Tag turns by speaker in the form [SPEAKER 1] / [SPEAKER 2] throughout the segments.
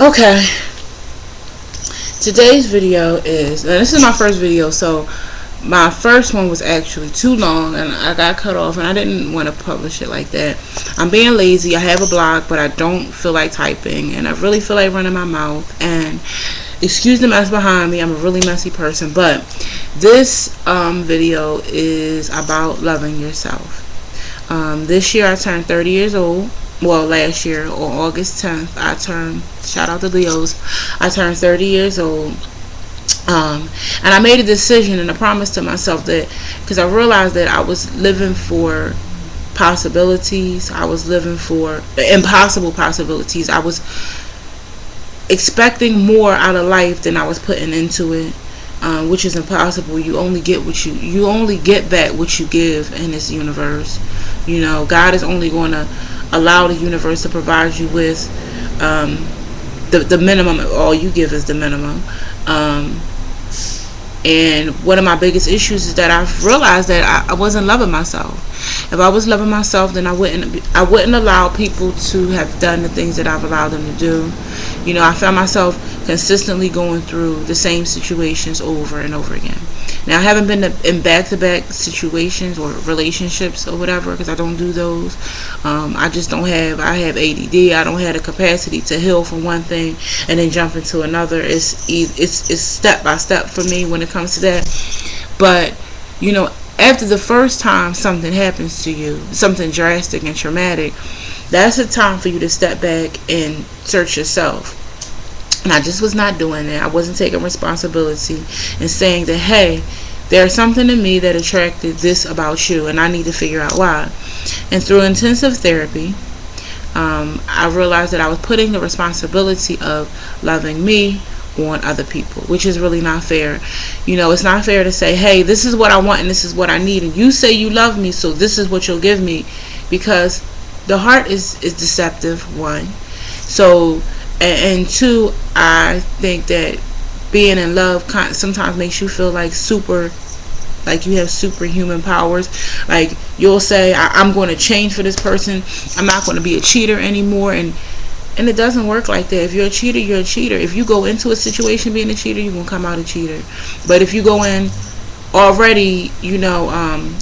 [SPEAKER 1] Okay, today's video is, and this is my first video, so my first one was actually too long and I got cut off and I didn't want to publish it like that. I'm being lazy. I have a blog, but I don't feel like typing and I really feel like running my mouth, and excuse the mess behind me. I'm a really messy person, but this video is about loving yourself. This year I turned 30 years old. Well, last year on August 10th, I turned, shout out to Leos, I turned 30 years old. And I made a decision and a promise to myself that, because I realized that I was living for possibilities, I was living for impossible possibilities. I was expecting more out of life than I was putting into it, which is impossible. You only get back what you give in this universe. You know, God is only going to allow the universe to provide you with the minimum. All you give is the minimum. And one of my biggest issues is that I've realized that I wasn't loving myself. If I was loving myself, then I wouldn't allow people to have done the things that I've allowed them to do. You know, I found myself consistently going through the same situations over and over again. Now, I haven't been in back-to-back situations or relationships or whatever, because I don't do those. I have ADD. I don't have the capacity to heal from one thing and then jump into another. It's step by step for me when it comes to that. But, you know, after the first time something happens to you, something drastic and traumatic, that's the time for you to step back and search yourself. And I just was not doing that. I wasn't taking responsibility and saying that, hey, there's something in me that attracted this about you, and I need to figure out why. And through intensive therapy, I realized that I was putting the responsibility of loving me on other people, which is really not fair. You know, it's not fair to say, hey, this is what I want and this is what I need, and you say you love me, so this is what you'll give me, because the heart is deceptive, one. So, and two, I think that being in love sometimes makes you feel like you have superhuman powers. Like, you'll say, I'm going to change for this person. I'm not going to be a cheater anymore. And it doesn't work like that. If you're a cheater, you're a cheater. If you go into a situation being a cheater, you're going to come out a cheater. But if you go in already, you know,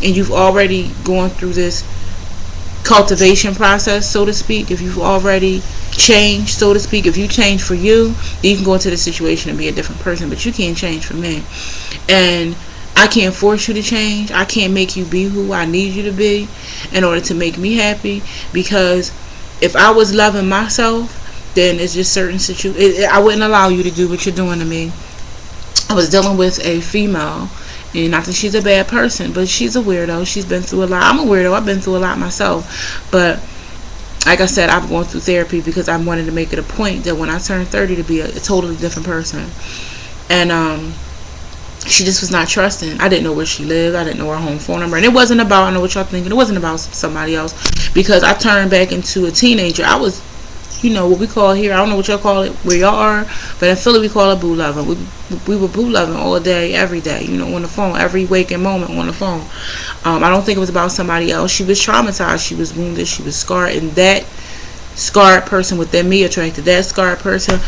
[SPEAKER 1] and you've already gone through this cultivation process, so to speak, if you've already changed, so to speak, if you change for you, then you can go into the situation and be a different person. But you can't change for me, and I can't force you to change. I can't make you be who I need you to be in order to make me happy, because if I was loving myself, then it's just certain situations I wouldn't allow you to do what you're doing to me. I was dealing with a female, and not that she's a bad person, but she's a weirdo. She's been through a lot. I'm a weirdo. I've been through a lot myself. But like I said, I've gone through therapy because I wanted to make it a point that when I turned 30 to be a totally different person. And she just was not trusting. I didn't know where she lived. I didn't know her home phone number. And it wasn't about, I know what y'all thinking, it wasn't about somebody else, because I turned back into a teenager. I was, you know, what we call here, I don't know what y'all call it where y'all are, but in Philly we call it boo loving. We were boo loving all day, every day, you know, on the phone, every waking moment on the phone. I don't think it was about somebody else. She was traumatized, she was wounded, she was scarred, and that scarred person within me attracted that scarred person.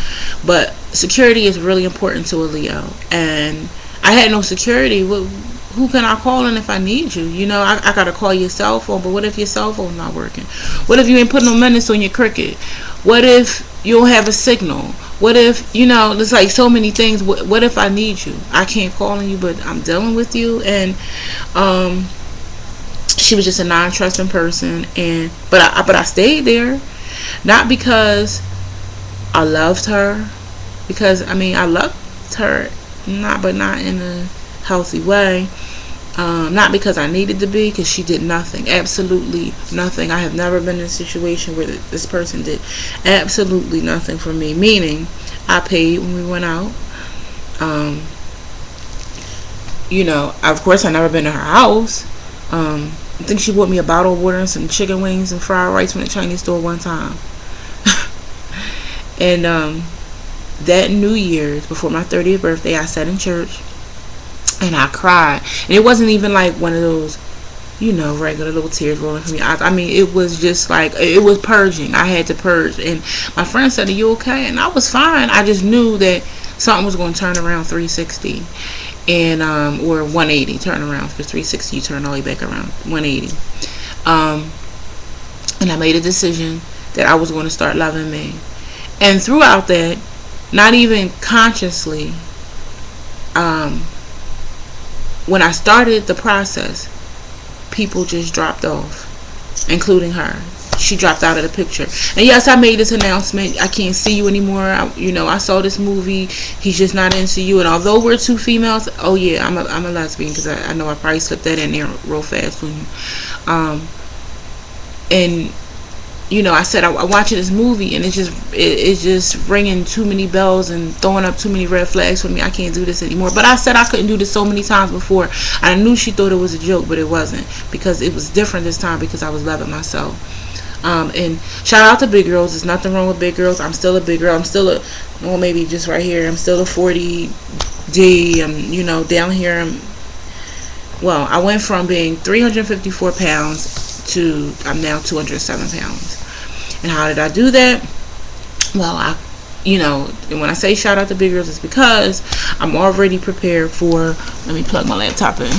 [SPEAKER 1] But security is really important to a Leo, and I had no security. Who can I call in if I need you? You know, I gotta call your cell phone, but what if your cell phone's not working? What if you ain't putting no minutes on your cricket? What if you don't have a signal? What if, you know, there's like so many things. What if I need you? I can't call on you, but I'm dealing with you. And she was just a non-trusting person, but I stayed there, not because I loved her, because I loved her, not in a healthy way. Not because I needed to be, because she did nothing, absolutely nothing. I have never been in a situation where this person did absolutely nothing for me, meaning I paid when we went out. You know, of course I never been to her house. I think she bought me a bottle of water and some chicken wings and fried rice from the Chinese store one time. And that New Year's, before my 30th birthday, I sat in church and I cried. And it wasn't even like one of those regular little tears rolling from your eyes. I mean, it was just like, it was purging. I had to purge. And my friend said, "Are you okay?" And I was fine. I just knew that something was going to turn around 360 and or 180 turn around, because 360 you turn all the way back around 180. And I made a decision that I was going to start loving me. And throughout that, not even consciously, when I started the process, people just dropped off, including her. She dropped out of the picture. And yes, I made this announcement: I can't see you anymore. I saw this movie. He's just not into you. And although we're two females, oh yeah, I'm a lesbian, because I know I probably slipped that in there real fast when you. And I said I'm watching this movie, and it's just ringing too many bells and throwing up too many red flags for me. I can't do this anymore. But I said I couldn't do this so many times before. I knew she thought it was a joke, but it wasn't, because it was different this time, because I was loving myself. And shout out to big girls. There's nothing wrong with big girls. I'm still a big girl. I'm still maybe just right here, I'm still a 40D. I'm down here. I went from being 354 pounds to I'm now 207 pounds. And how did I do that? Well, when I say shout out to big girls, it's because I'm already prepared for, let me plug my laptop in.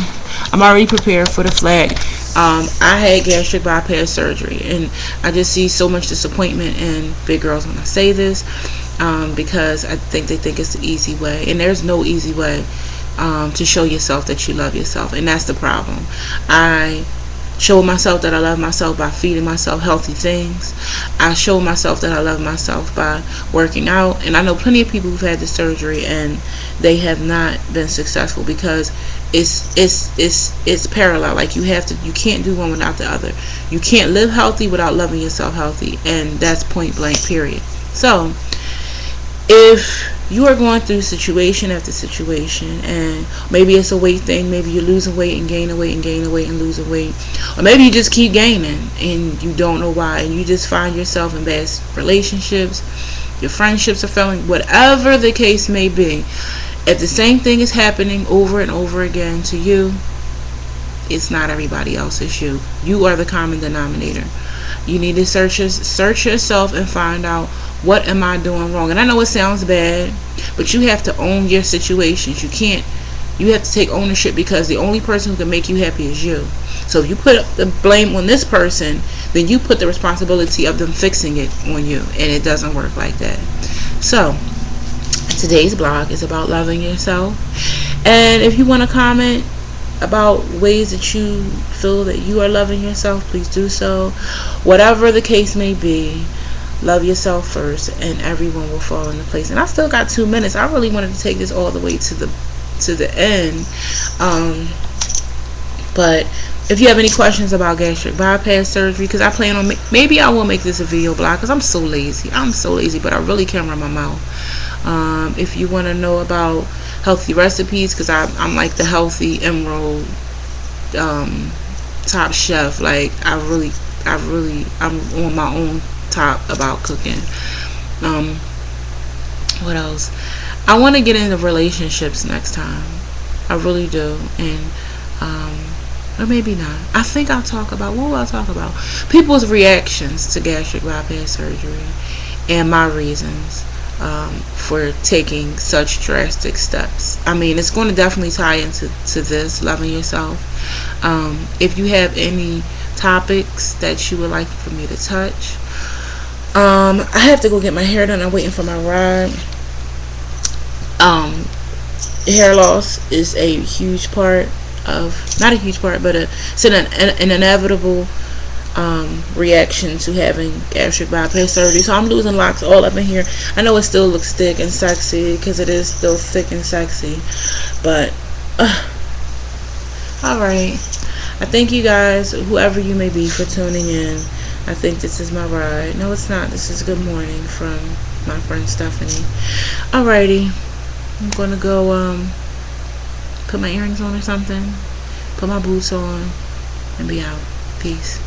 [SPEAKER 1] I'm already prepared for the flag. I had gastric bypass surgery, and I just see so much disappointment in big girls when I say this, because I think they think it's the easy way, and there's no easy way to show yourself that you love yourself, and that's the problem. I show myself that I love myself by feeding myself healthy things. I show myself that I love myself by working out. And I know plenty of people who've had the surgery and they have not been successful, because it's parallel. Like you can't do one without the other. You can't live healthy without loving yourself healthy, and that's point blank, period. So if you are going through situation after situation, and maybe it's a weight thing, maybe you're losing weight and gaining weight and gaining weight and losing weight, or maybe you just keep gaining and you don't know why, and you just find yourself in bad relationships, your friendships are failing, whatever the case may be, if the same thing is happening over and over again to you, it's not everybody else, it's you. You are the common denominator. You need to search yourself and find out, what am I doing wrong? And I know it sounds bad, but you have to own your situations. You have to take ownership, because the only person who can make you happy is you. So if you put the blame on this person, then you put the responsibility of them fixing it on you, and it doesn't work like that. So today's blog is about loving yourself. And if you want to comment about ways that you feel that you are loving yourself, please do so. Whatever the case may be, love yourself first, and everyone will fall into place. And I still got 2 minutes. I really wanted to take this all the way to the end. But if you have any questions about gastric bypass surgery, because I plan on maybe I will make this a video blog, because I'm so lazy, but I really can't run my mouth. If you want to know about healthy recipes, because I'm like the healthy emerald top chef. Like I'm on my own top about cooking. What else? I want to get into relationships next time. I really do. And or maybe not. I think I'll talk about, what will I talk about? People's reactions to gastric bypass surgery, and my reasons for taking such drastic steps. I mean, it's going to definitely tie into this, loving yourself. If you have any topics that you would like for me to touch, I have to go get my hair done. I'm waiting for my ride. Hair loss is a huge part of, not a huge part, but it's an inevitable reaction to having gastric bypass surgery. So I'm losing locks all up in here. I know it still looks thick and sexy, because it is still thick and sexy, but alright. I thank you guys, whoever you may be, for tuning in. I think this is my ride. No, it's not. This is good morning from my friend Stephanie. Alrighty. I'm gonna go put my earrings on or something, put my boots on, and be out. Peace.